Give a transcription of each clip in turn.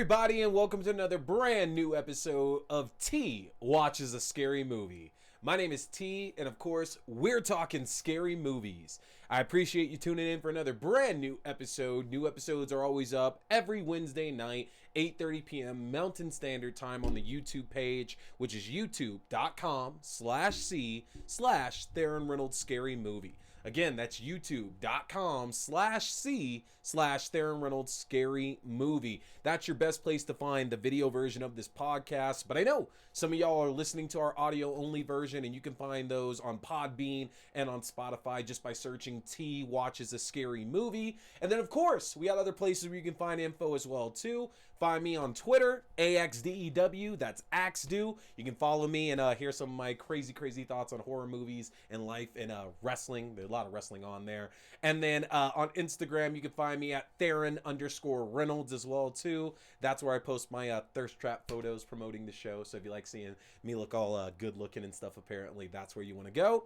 everybody, and welcome to another brand new episode of T Watches a Scary Movie. My name is T, and of course, we're talking scary movies. I appreciate you tuning in for another brand new episode. New episodes are always up every Wednesday night, 8:30 p.m. Mountain Standard Time on the YouTube page, which is youtube.com/C/Theron Reynolds Scary Movie. Again, that's youtube.com/C/Theron Reynolds Scary Movie. That's your best place to find the video version of this podcast. But I know some of y'all are listening to our audio only version, and you can find those on Podbean and on Spotify just by searching T Watches a Scary Movie. And then, of course, we got other places where you can find info as well, too. Find me on Twitter, AXDEW, that's AXDEW. You can follow me and hear some of my crazy thoughts on horror movies and life and wrestling. There's a lot of wrestling on there. And then on Instagram, you can find me at Theron_Reynolds as well, too. That's where I post my thirst trap photos promoting the show. So if you like seeing me look all good looking and stuff, apparently that's where you want to go.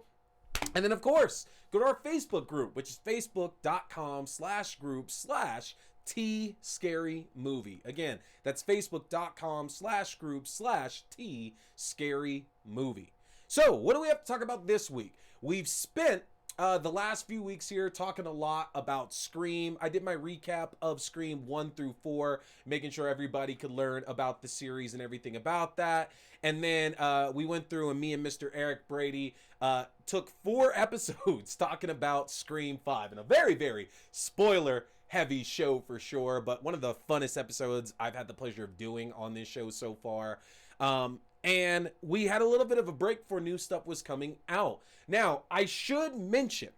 And then, of course, go to our Facebook group, which is facebook.com/group/T Scary Movie. Again, that's facebook.com/group/T Scary Movie. So, what do we have to talk about this week? We've spent the last few weeks here talking a lot about Scream. I did my recap of Scream 1 through 4, making sure everybody could learn about the series and everything about that. And then we went through, and me and Mr. Eric Brady took 4 episodes talking about Scream 5. And a very spoiler heavy show for sure, but one of the funnest episodes I've had the pleasure of doing on this show so far. And we had a little bit of a break before new stuff was coming out. Now, I should mention,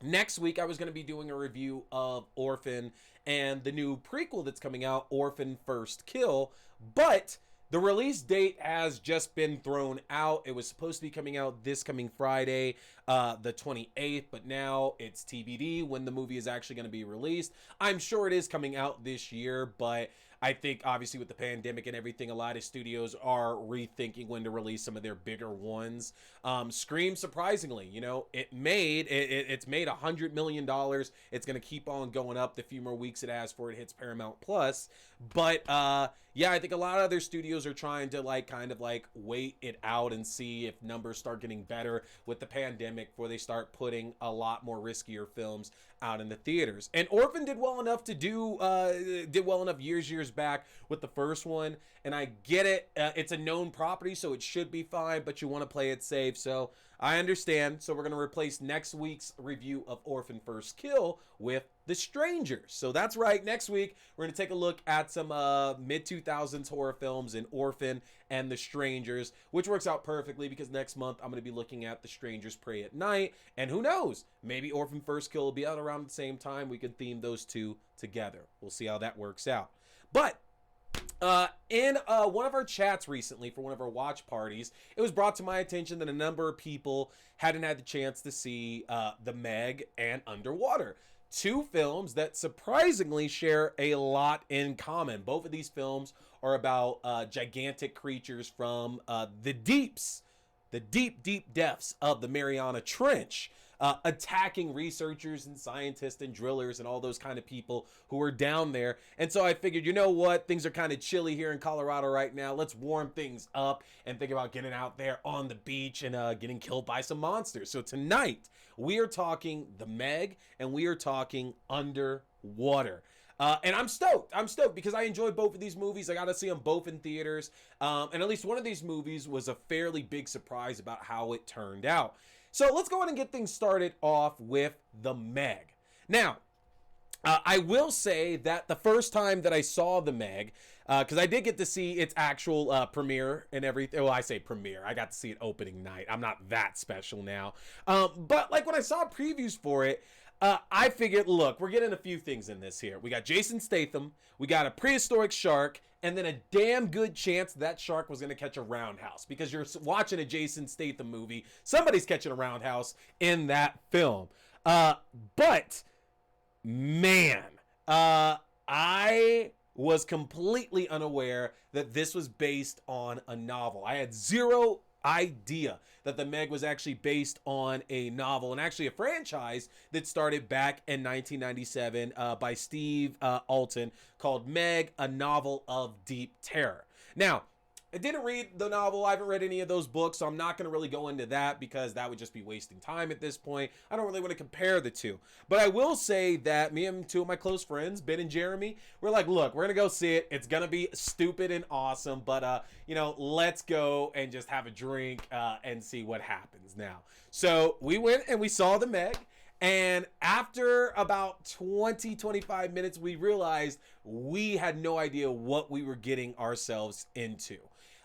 next week I was going to be doing a review of Orphan and the new prequel that's coming out, Orphan First Kill, but the release date has just been thrown out. It was supposed to be coming out this coming Friday, the 28th, but now it's TBD when the movie is actually going to be released. I'm sure it is coming out this year, but I think obviously with the pandemic and everything, a lot of studios are rethinking when to release some of their bigger ones. Scream, surprisingly, it's made $100 million. It's going to keep on going up the few more weeks it has before it hits Paramount Plus. But yeah, I think a lot of other studios are trying to wait it out and see if numbers start getting better with the pandemic before they start putting a lot more riskier films out in the theaters. And Orphan did well enough years back with the first one, and I get it. It's a known property, so it should be fine, but you want to play it safe, so I understand. So we're going to replace next week's review of Orphan First Kill with The Strangers. So that's right, next week we're going to take a look at some mid-2000s horror films in Orphan and The Strangers, which works out perfectly because next month I'm going to be looking at The Strangers Prey at Night, and who knows, maybe Orphan First Kill will be out around the same time. We can theme those two together. We'll see how that works out. But in one of our chats recently for one of our watch parties, it was brought to my attention that a number of people hadn't had the chance to see The Meg and Underwater. 2 films that surprisingly share a lot in common. Both of these films are about gigantic creatures from the deep depths of the Mariana Trench, attacking researchers and scientists and drillers and all those kind of people who are down there. And so I figured, you know what? Things are kind of chilly here in Colorado right now. Let's warm things up and think about getting out there on the beach and getting killed by some monsters. So tonight, we are talking The Meg and we are talking Underwater. And I'm stoked. Because I enjoyed both of these movies. I got to see them both in theaters. And at least one of these movies was a fairly big surprise about how it turned out. So let's go ahead and get things started off with The Meg. Now, I will say that the first time that I saw The Meg, because I did get to see its actual premiere and everything. Well, I say premiere. I got to see it opening night. I'm not that special now. But when I saw previews for it, I figured, look, we're getting a few things in this here. We got Jason Statham, we got a prehistoric shark, and then a damn good chance that shark was going to catch a roundhouse. Because you're watching a Jason Statham movie, somebody's catching a roundhouse in that film. But, man, I was completely unaware that this was based on a novel. I had zero idea that the Meg was actually based on a novel and actually a franchise that started back in 1997 by Steve Alton called Meg, a Novel of Deep Terror. Now, I didn't read the novel. I haven't read any of those books, so I'm not going to really go into that because that would just be wasting time at this point. I don't really want to compare the two. But I will say that me and two of my close friends, Ben and Jeremy, we're like, look, we're going to go see it. It's going to be stupid and awesome, but, let's go and just have a drink and see what happens now. So we went and we saw the Meg. And after about 25 minutes, we realized we had no idea what we were getting ourselves into.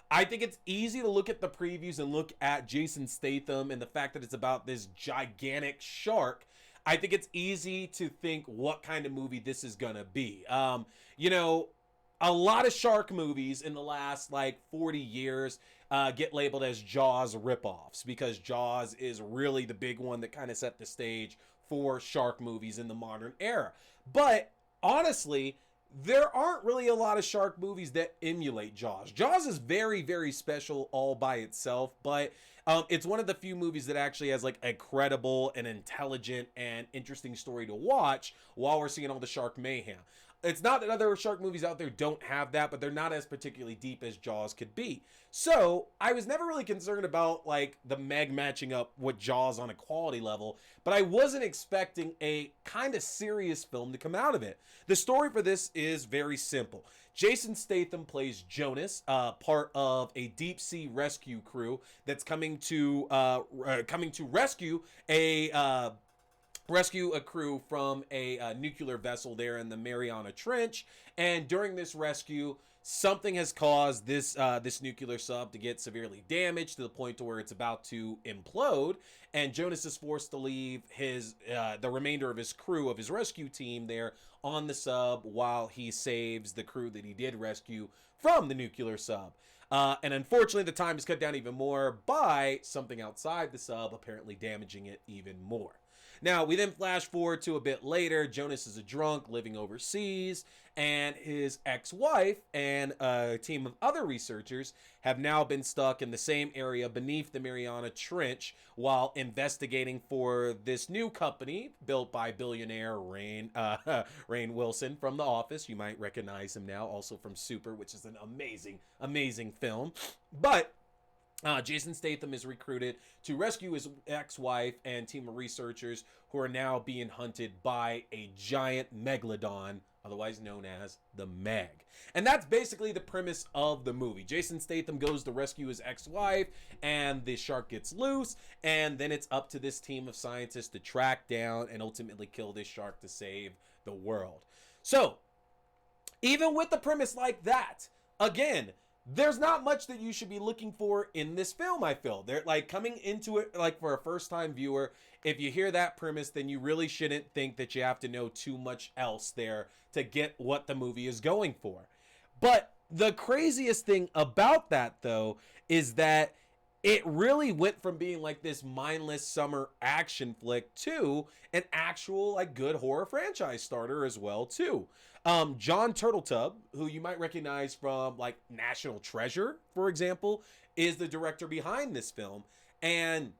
I think it's easy to look at the previews and look at Jason Statham and the fact that it's about this gigantic shark. I think it's easy to think what kind of movie this is going to be. A lot of shark movies in the last 40 years get labeled as Jaws ripoffs because Jaws is really the big one that kind of set the stage for shark movies in the modern era. But honestly, there aren't really a lot of shark movies that emulate Jaws. Jaws is very, very special all by itself, but it's one of the few movies that actually has a credible and intelligent and interesting story to watch while we're seeing all the shark mayhem. It's not that other shark movies out there don't have that, but they're not as particularly deep as Jaws could be. So I was never really concerned about the Meg matching up with Jaws on a quality level, but I wasn't expecting a kind of serious film to come out of it. The story for this is very simple. Jason Statham plays Jonas, part of a deep sea rescue crew that's coming to rescue a crew from a nuclear vessel there in the Mariana Trench. And during this rescue, something has caused this nuclear sub to get severely damaged to the point to where it's about to implode. And Jonas is forced to leave the remainder of his crew, of his rescue team there on the sub while he saves the crew that he did rescue from the nuclear sub. And unfortunately, the time is cut down even more by something outside the sub apparently damaging it even more. Now, we then flash forward to a bit later. Jonas is a drunk living overseas, and his ex-wife and a team of other researchers have now been stuck in the same area beneath the Mariana Trench while investigating for this new company built by billionaire Rainn Wilson from The Office. You might recognize him now, also from Super, which is an amazing, amazing film. But Jason Statham is recruited to rescue his ex-wife and team of researchers who are now being hunted by a giant megalodon, otherwise known as the Meg. And that's basically the premise of the movie. Jason Statham goes to rescue his ex-wife, and the shark gets loose, and then it's up to this team of scientists to track down and ultimately kill this shark to save the world. So, even with the premise like that, again, there's not much that you should be looking for in this film, I feel. They're coming into it for a first-time viewer. If you hear that premise, then you really shouldn't think that you have to know too much else there to get what the movie is going for. But the craziest thing about that, though, is that it really went from being this mindless summer action flick to an actual good horror franchise starter as well, too. John Turteltaub, who you might recognize from National Treasure, for example, is the director behind this film. And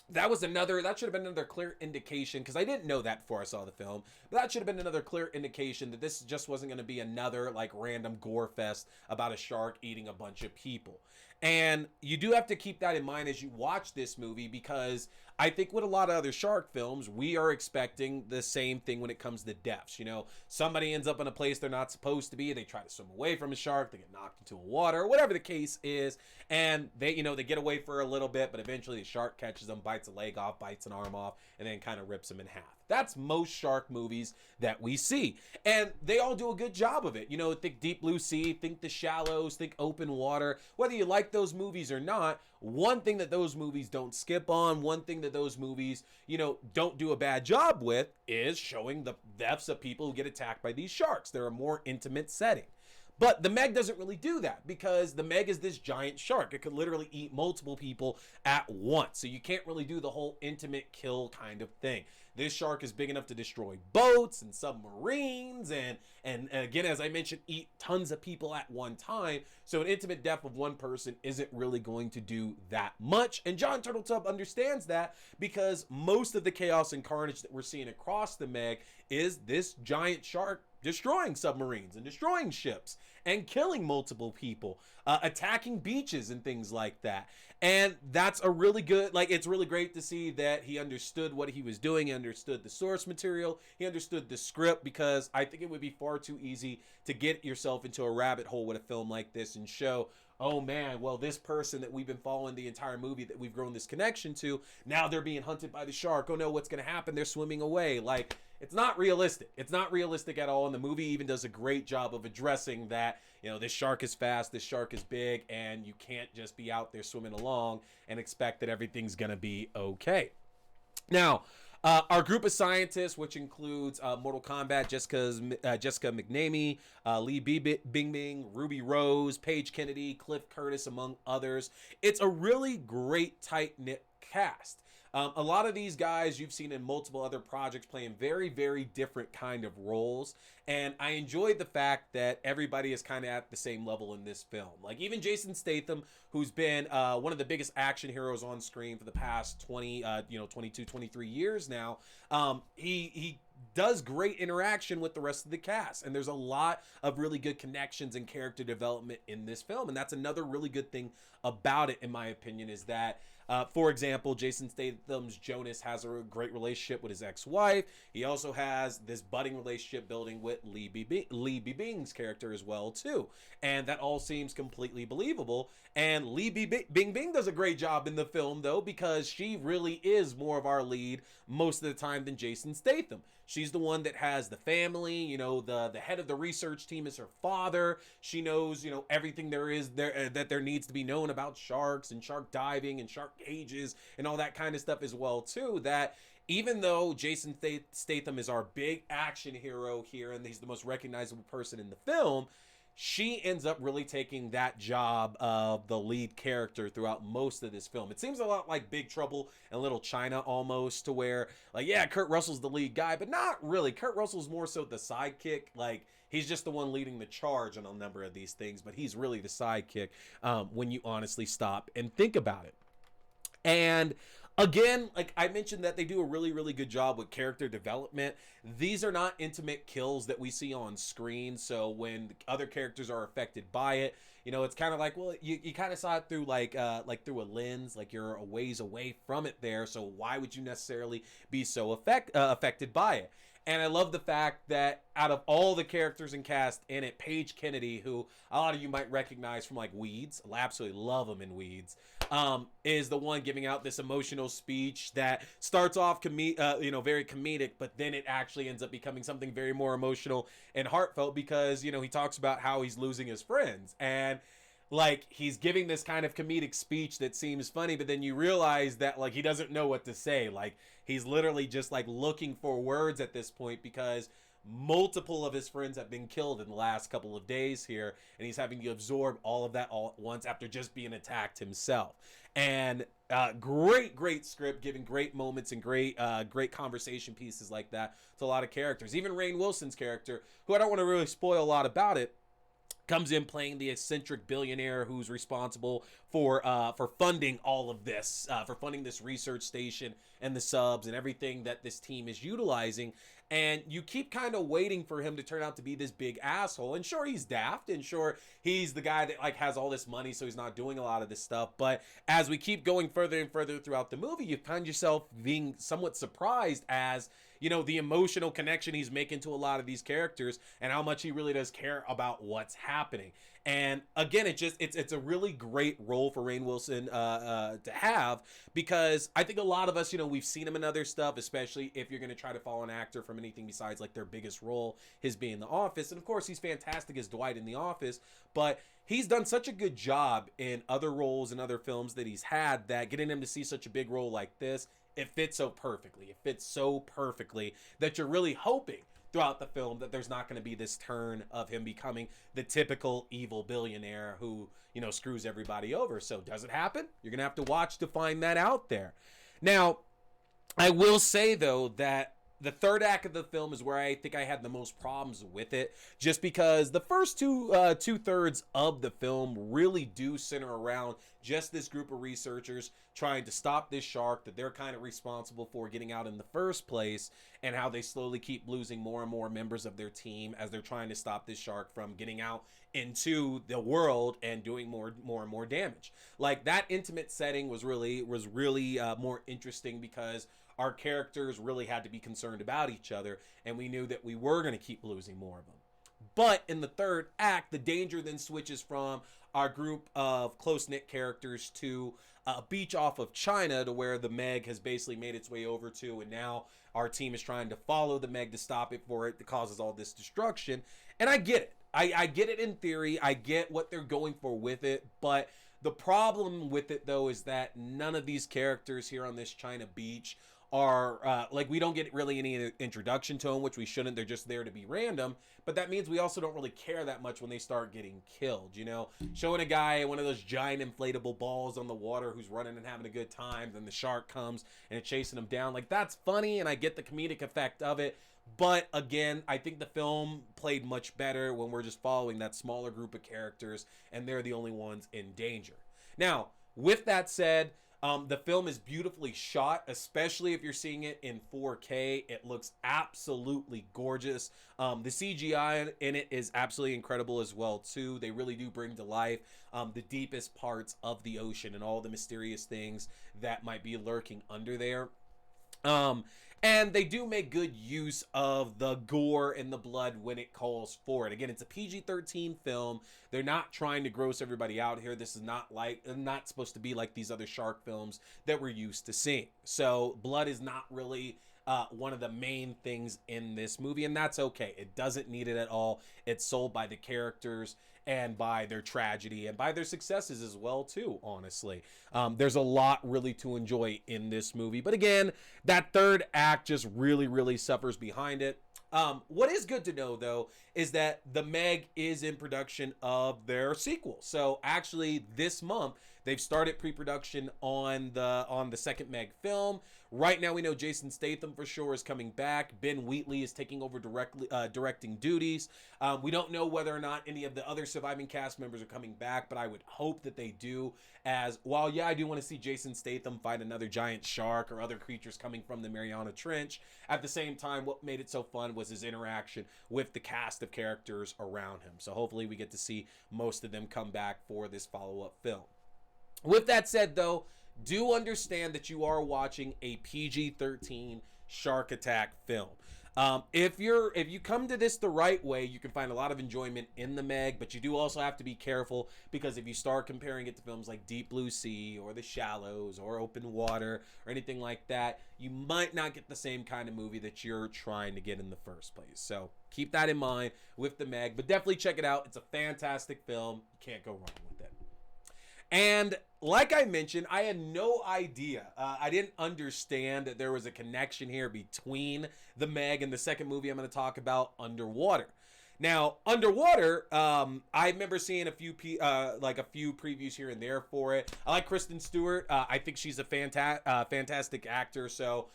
that should have been another clear indication, because I didn't know that before I saw the film, but that should have been another clear indication that this just wasn't going to be another random gore fest about a shark eating a bunch of people. And you do have to keep that in mind as you watch this movie, because I think with a lot of other shark films, we are expecting the same thing when it comes to deaths. Somebody ends up in a place they're not supposed to be. They try to swim away from a shark. They get knocked into a water, whatever the case is. And they get away for a little bit, but eventually the shark catches them, bites a leg off, bites an arm off, and then kind of rips them in half. That's most shark movies that we see. And they all do a good job of it. Think Deep Blue Sea, think The Shallows, think Open Water. Whether you like those movies or not, one thing that those movies don't skip on, one thing that those movies, don't do a bad job with is showing the deaths of people who get attacked by these sharks. They're a more intimate setting. But the Meg doesn't really do that because the Meg is this giant shark. It could literally eat multiple people at once. So you can't really do the whole intimate kill kind of thing. This shark is big enough to destroy boats and submarines and again, as I mentioned, eat tons of people at one time. So an intimate death of one person isn't really going to do that much. And John Turtletub understands that because most of the chaos and carnage that we're seeing across the Meg is this giant shark destroying submarines and destroying ships and killing multiple people, attacking beaches and things like that. And that's a really good, like, it's really great to see that he understood what he was doing. He understood the source material. He understood the script, because I think it would be far too easy to get yourself into a rabbit hole with a film like this and show, oh man, well, this person that we've been following the entire movie that we've grown this connection to, now they're being hunted by the shark. Oh no, what's going to happen? They're swimming away. Like, it's not realistic. It's not realistic at all. And the movie even does a great job of addressing that, you know, this shark is fast, this shark is big, and you can't just be out there swimming along and expect that everything's going to be okay. Now, our group of scientists, which includes Mortal Kombat, Jessica McNamee, Lee Bingbing, Ruby Rose, Paige Kennedy, Cliff Curtis, among others. It's a really great, tight-knit cast. A lot of these guys you've seen in multiple other projects playing very, very different kind of roles. And I enjoyed the fact that everybody is kind of at the same level in this film. Like even Jason Statham, who's been one of the biggest action heroes on screen for the past 22, 23 years now. He does great interaction with the rest of the cast, and there's a lot of really good connections and character development in this film. And that's another really good thing about it, in my opinion, is that for example, Jason Statham's Jonas has a great relationship with his ex-wife. He also has this budding relationship building with Lee Bing's character as well too, and that all seems completely believable. And Lee Bing does a great job in the film though, because she really is more of our lead most of the time than Jason Statham. She's the one that has the family, you know, the head of the research team is her father. She knows, you know, everything there is there that there needs to be known about sharks and shark diving and shark cages and all that kind of stuff as well too. That even though Jason Statham is our big action hero here and he's the most recognizable person in the film, she ends up really taking that job of the lead character throughout most of this film. It seems a lot like Big Trouble in Little China almost, to where, like, yeah, Kurt Russell's the lead guy, but not really. Kurt Russell's more so the sidekick. Like, he's just the one leading the charge on a number of these things, but he's really the sidekick when you honestly stop and think about it. And again, like I mentioned, that they do a really, really good job with character development. These are not intimate kills that we see on screen. So when other characters are affected by it, you know, it's kind of like, well, you kind of saw it through like through a lens, like you're a ways away from it there. So why would you necessarily be so affected by it? And I love the fact that out of all the characters and cast in it, Paige Kennedy, who a lot of you might recognize from like Weeds, I absolutely love him in Weeds, is the one giving out this emotional speech that starts off very comedic, but then it actually ends up becoming something very more emotional and heartfelt, because, you know, he talks about how he's losing his friends, and like he's giving this kind of comedic speech that seems funny, but then you realize that like he doesn't know what to say. Like he's literally just like looking for words at this point, because multiple of his friends have been killed in the last couple of days here, and he's having to absorb all of that all at once after just being attacked himself. And great script, giving great moments and great conversation pieces like that to a lot of characters. Even Rainn Wilson's character, who I don't want to really spoil a lot about it, comes in playing the eccentric billionaire who's responsible for funding all of this, for funding this research station and the subs and everything that this team is utilizing. And you keep kind of waiting for him to turn out to be this big asshole. And sure, he's daft, and sure, he's the guy that like has all this money, so he's not doing a lot of this stuff. But as we keep going further and further throughout the movie, you find yourself being somewhat surprised as, you know, the emotional connection he's making to a lot of these characters and how much he really does care about what's happening. And again, it's a really great role for Rainn Wilson to have, because I think a lot of us, you know, we've seen him in other stuff, especially if you're going to try to follow an actor from anything besides like their biggest role, his being The Office. And of course, he's fantastic as Dwight in The Office, but he's done such a good job in other roles and other films that he's had, that getting him to see such a big role like this, it fits so perfectly. It fits so perfectly that you're really hoping throughout the film that there's not going to be this turn of him becoming the typical evil billionaire who, you know, screws everybody over. So does it happen? You're going to have to watch to find that out there. Now, I will say, though, that the third act of the film is where I think I had the most problems with it, just because the first two-thirds of the film really do center around just this group of researchers trying to stop this shark that they're kind of responsible for getting out in the first place, and how they slowly keep losing more and more members of their team as they're trying to stop this shark from getting out into the world and doing more and more damage. Like, that intimate setting was really more interesting, because our characters really had to be concerned about each other, and we knew that we were going to keep losing more of them. But in the third act, the danger then switches from our group of close-knit characters to a beach off of China, to where the Meg has basically made its way over to, and now our team is trying to follow the Meg to stop it for it that causes all this destruction. And I get it. I get it in theory. I get what they're going for with it, but the problem with it, though, is that none of these characters here on this China beach are like, we don't get really any introduction to them, which we shouldn't. They're just there to be random, but that means we also don't really care that much when they start getting killed, you know? Showing a guy one of those giant inflatable balls on the water who's running and having a good time, then the shark comes and it's chasing him down, like, that's funny, and I get the comedic effect of it. But again, I think the film played much better when we're just following that smaller group of characters and they're the only ones in danger. Now, with that said, the film is beautifully shot, especially if you're seeing it in 4K. It looks absolutely gorgeous. The CGI in it is absolutely incredible as well, too. They really do bring to life the deepest parts of the ocean and all the mysterious things that might be lurking under there. And they do make good use of the gore and the blood when it calls for it. Again, it's a PG-13 film. They're not trying to gross everybody out here. This is not supposed to be like these other shark films that we're used to seeing. So blood is not really one of the main things in this movie, and that's okay. It doesn't need it at all. It's sold by the characters and by their tragedy and by their successes as well, too, honestly. There's a lot really to enjoy in this movie. But again, that third act just really suffers behind it. What is good to know, though, is that the Meg is in production of their sequel. So actually, this month, they've started pre-production on the second Meg film. Right now, we know Jason Statham for sure is coming back. Ben Wheatley is taking over directing duties. We don't know whether or not any of the other surviving cast members are coming back, but I would hope that they do. As while, yeah, I do want to see Jason Statham fight another giant shark or other creatures coming from the Mariana Trench. At the same time, what made it so fun was his interaction with the cast of characters around him. So hopefully we get to see most of them come back for this follow-up film. With that said, though, do understand that you are watching a PG-13 shark attack film. If you come to this the right way, you can find a lot of enjoyment in the Meg, but you do also have to be careful, because if you start comparing it to films like Deep Blue Sea or The Shallows or Open Water or anything like that, you might not get the same kind of movie that you're trying to get in the first place. So keep that in mind with the Meg, but definitely check it out. It's a fantastic film. You can't go wrong with it. And like I mentioned, I had no idea. I didn't understand that there was a connection here between the Meg and the second movie I'm going to talk about, Underwater. Now, Underwater, I remember seeing a few previews here and there for it. I like Kristen Stewart. I think she's a fantastic actor. So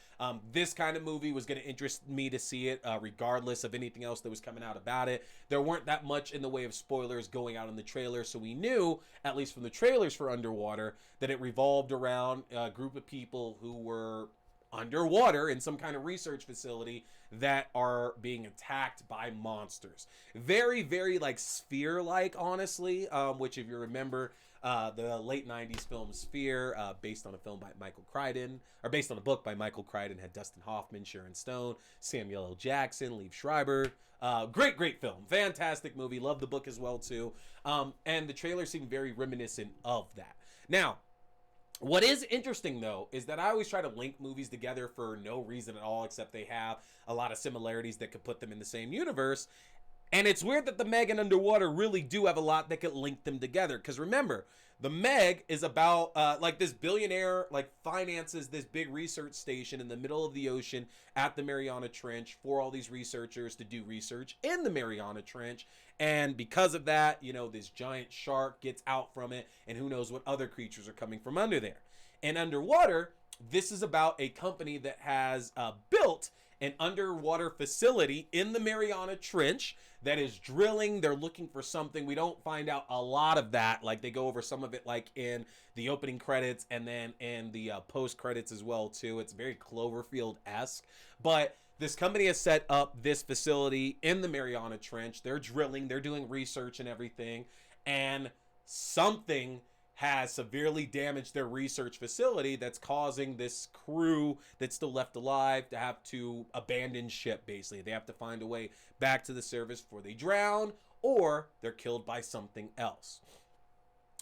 this kind of movie was going to interest me to see it, regardless of anything else that was coming out about it. There weren't that much in the way of spoilers going out in the trailer, so we knew, at least from the trailers for Underwater, that it revolved around a group of people who were underwater in some kind of research facility that are being attacked by monsters. Very like Sphere-like, honestly, which, if you remember, the late 90s film Sphere, based on a film by Michael Crichton, or based on a book by Michael Crichton, had Dustin Hoffman, Sharon Stone, Samuel L. Jackson, Liev Schreiber. Great film. Fantastic movie. Love the book as well, too. And the trailer seemed very reminiscent of that. Now, what is interesting, though, is that I always try to link movies together for no reason at all, except they have a lot of similarities that could put them in the same universe. And it's weird that the Meg and Underwater really do have a lot that could link them together. Because remember, the Meg is about like this billionaire like finances this big research station in the middle of the ocean at the Mariana Trench for all these researchers to do research in the Mariana Trench. And because of that, you know, this giant shark gets out from it, and who knows what other creatures are coming from under there. And Underwater, this is about a company that has built an underwater facility in the Mariana Trench that is drilling. They're looking for something. We don't find out a lot of that. Like they go over some of it like in the opening credits and then in the post credits as well too. It's very Cloverfield-esque. But this company has set up this facility in the Mariana Trench. They're drilling. They're doing research and everything. And something has severely damaged their research facility that's causing this crew that's still left alive to have to abandon ship, basically. They have to find a way back to the surface before they drown or they're killed by something else.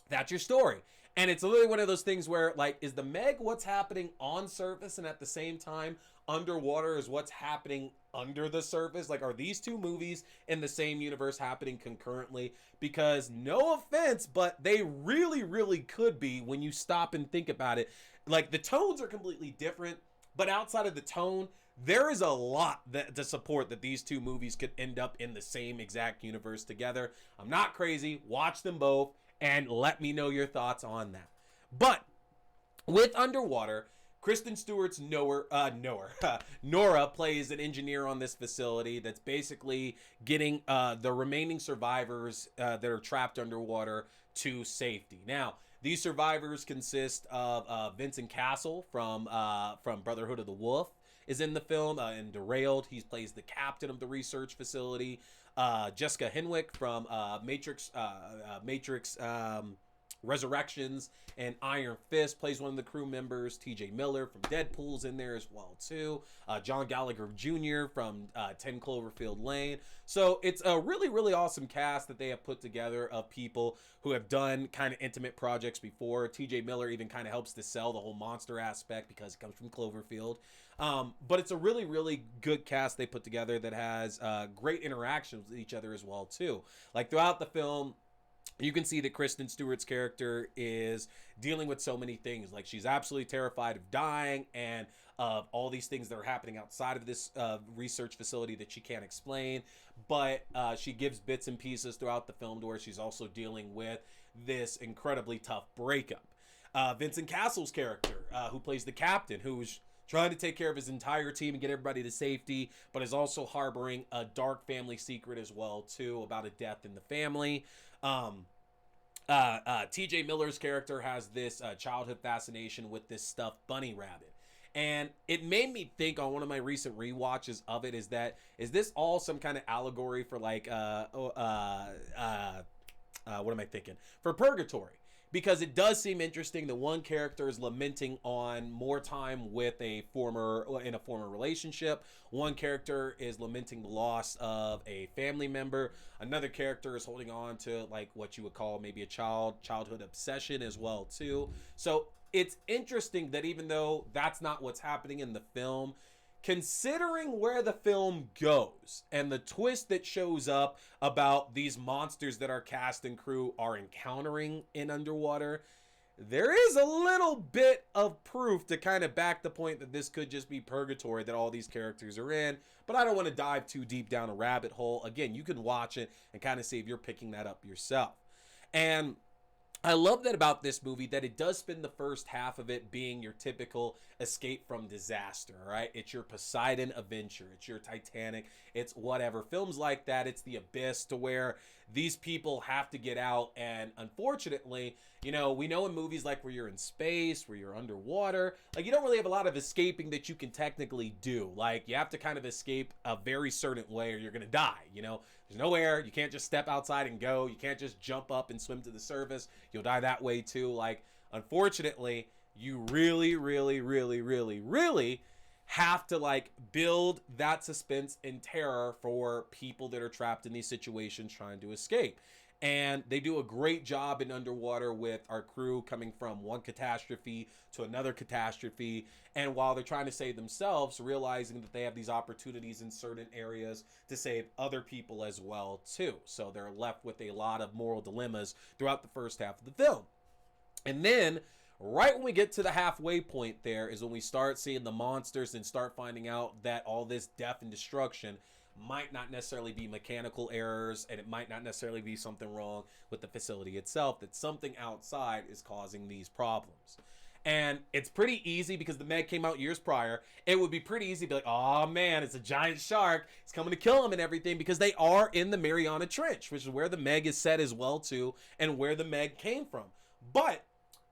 That's your story. And it's literally one of those things where, like, is the Meg what's happening on surface and at the same time underwater is what's happening under the surface? Like, are these two movies in the same universe happening concurrently? Because no offense, but they really, really could be when you stop and think about it. Like, the tones are completely different, but outside of the tone, there is a lot that to support that these two movies could end up in the same exact universe together. I'm not crazy. Watch them both and let me know your thoughts on that. But with Underwater, Kristen Stewart's Nora plays an engineer on this facility that's basically getting the remaining survivors that are trapped underwater to safety. Now, these survivors consist of Vincent Castle from Brotherhood of the Wolf is in the film, and Derailed. He plays the captain of the research facility. Jessica Henwick from Matrix Resurrections and Iron Fist plays one of the crew members. TJ Miller from Deadpool's in there as well too. John Gallagher Jr. from 10 Cloverfield Lane. So it's a really, really awesome cast that they have put together of people who have done kind of intimate projects before. TJ Miller even kind of helps to sell the whole monster aspect because it comes from Cloverfield. But it's a really, really good cast they put together that has great interactions with each other as well too. Like throughout the film, you can see that Kristen Stewart's character is dealing with so many things. Like she's absolutely terrified of dying and of all these things that are happening outside of this research facility that she can't explain. But she gives bits and pieces throughout the film to where she's also dealing with this incredibly tough breakup. Vincent Castle's character, who plays the captain, who's trying to take care of his entire team and get everybody to safety, but is also harboring a dark family secret as well too about a death in the family. TJ Miller's character has this childhood fascination with this stuffed bunny rabbit. And it made me think on one of my recent rewatches of it is this all some kind of allegory for like, what am I thinking? For purgatory. Because it does seem interesting that one character is lamenting on more time with in a former relationship. One character is lamenting the loss of a family member. Another character is holding on to like what you would call maybe a childhood obsession as well too. So it's interesting that even though that's not what's happening in the film, considering where the film goes and the twist that shows up about these monsters that our cast and crew are encountering in Underwater, there is a little bit of proof to kind of back the point that this could just be purgatory that all these characters are in. But I don't want to dive too deep down a rabbit hole. Again, you can watch it and kind of see if you're picking that up yourself. And I love that about this movie, that it does spend the first half of it being your typical escape from disaster, right? It's your Poseidon adventure. It's your Titanic. It's whatever. Films like that, it's The Abyss, to where these people have to get out. And unfortunately, you know, we know in movies like where you're in space, where you're underwater, like you don't really have a lot of escaping that you can technically do. Like you have to kind of escape a very certain way or you're going to die, you know? There's no air. You can't just step outside and go. You can't just jump up and swim to the surface. You'll die that way too. Like, unfortunately, you really, really, really, really, really have to like build that suspense and terror for people that are trapped in these situations trying to escape. And they do a great job in Underwater with our crew coming from one catastrophe to another catastrophe. And while they're trying to save themselves, realizing that they have these opportunities in certain areas to save other people as well, too. So they're left with a lot of moral dilemmas throughout the first half of the film. And then right when we get to the halfway point there is when we start seeing the monsters and start finding out that all this death and destruction might not necessarily be mechanical errors, and it might not necessarily be something wrong with the facility itself, that something outside is causing these problems. And it's pretty easy because the Meg came out years prior. It would be pretty easy to be like, oh man, it's a giant shark. It's coming to kill them and everything, because they are in the Mariana Trench, which is where the Meg is set as well too, and where the Meg came from. But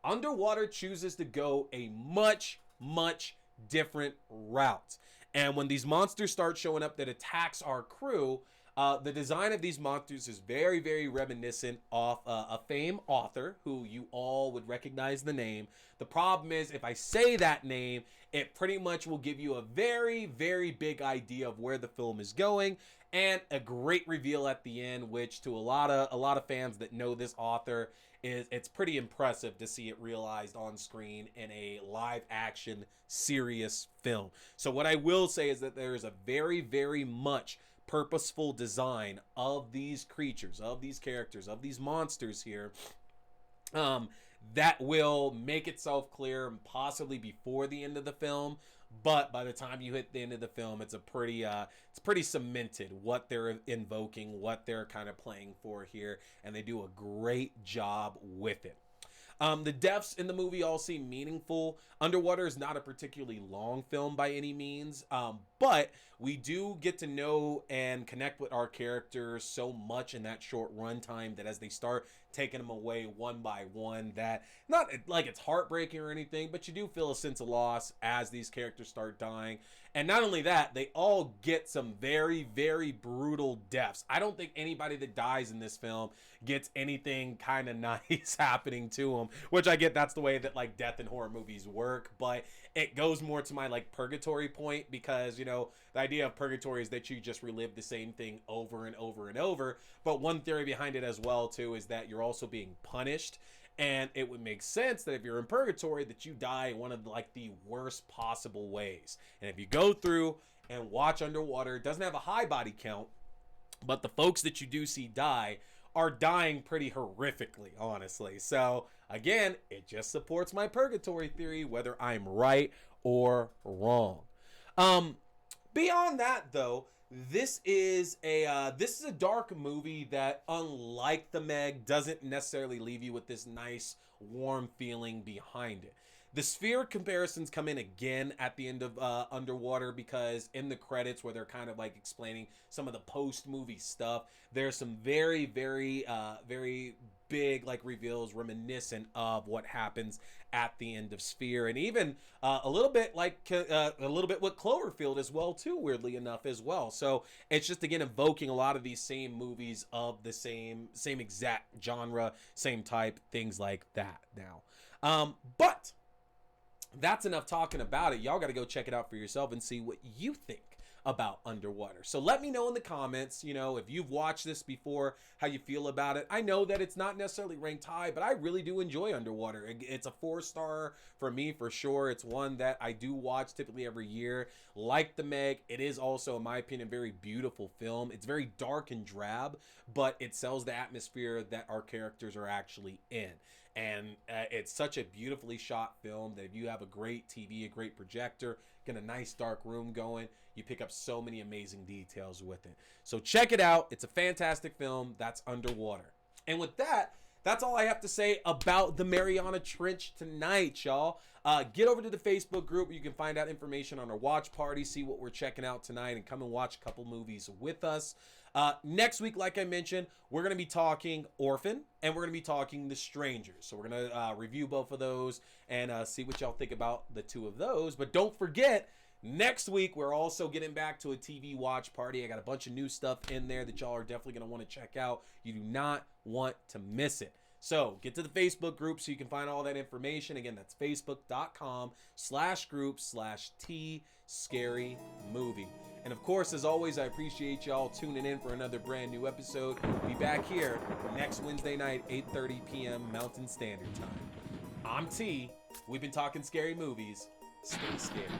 Underwater chooses to go a much, much different route. And when these monsters start showing up that attacks our crew, the design of these monsters is very, very reminiscent of a famed author who you all would recognize the name. The problem is, if I say that name, it pretty much will give you a very, very big idea of where the film is going, and a great reveal at the end, which to a lot of fans that know this author, it's pretty impressive to see it realized on screen in a live action serious film. So what I will say is that there is a very, very much purposeful design of these creatures, of these characters, of these monsters here, that will make itself clear possibly before the end of the film. But by the time you hit the end of the film, it's pretty cemented what they're invoking, what they're kind of playing for here, and they do a great job with it. The deaths in the movie all seem meaningful. Underwater is not a particularly long film by any means, but we do get to know and connect with our characters so much in that short runtime that as they start taking them away one by one, that not like it's heartbreaking or anything, but you do feel a sense of loss as these characters start dying. And not only that, they all get some very, very brutal deaths. I don't think anybody that dies in this film gets anything kind of nice happening to them, which I get that's the way that like death in horror movies work, but it goes more to my like purgatory point, because you know the idea of purgatory is that you just relive the same thing over and over and over. But one theory behind it as well too is that you're also being punished, and it would make sense that if you're in purgatory that you die in one of like the worst possible ways. And if you go through and watch Underwater, it doesn't have a high body count, but the folks that you do see die are dying pretty horrifically, honestly. So again, it just supports my purgatory theory, whether I'm right or wrong. Beyond that though, this is a dark movie that, unlike the Meg, doesn't necessarily leave you with this nice warm feeling behind it. The Sphere comparisons come in again at the end of Underwater, because in the credits where they're kind of like explaining some of the post-movie stuff, there's some very, very, very big like reveals reminiscent of what happens at the end of Sphere, and even a little bit with Cloverfield as well too, weirdly enough as well. So it's just again evoking a lot of these same movies of the same exact genre, same type, things like that now. But that's enough talking about it. Y'all got to go check it out for yourself and see what you think about Underwater. So let me know in the comments, you know, if you've watched this before, how you feel about it. I know that it's not necessarily ranked high, but I really do enjoy Underwater. It's a 4-star for me for sure. It's one that I do watch typically every year. Like the Meg, it is also, in my opinion, a very beautiful film. It's very dark and drab, but it sells the atmosphere that our characters are actually in. And it's such a beautifully shot film that if you have a great TV, a great projector, get a nice dark room going, you pick up so many amazing details with it. So check it out. It's a fantastic film. That's Underwater. And with that, that's all I have to say about the Mariana Trench tonight, y'all. Get over to the Facebook group where you can find out information on our watch party, see what we're checking out tonight, and come and watch a couple movies with us. Next week, like I mentioned, we're going to be talking Orphan, and we're going to be talking The Strangers. So we're going to review both of those and see what y'all think about the two of those. But don't forget, next week, we're also getting back to a TV watch party. I got a bunch of new stuff in there that y'all are definitely going to want to check out. You do not want to miss it. So get to the Facebook group so you can find all that information. Again, that's facebook.com/group/T Scary Movie. And of course, as always, I appreciate y'all tuning in for another brand new episode. Be back here next Wednesday night, 8:30 p.m. Mountain Standard Time. I'm T. We've been talking scary movies. Stay scared.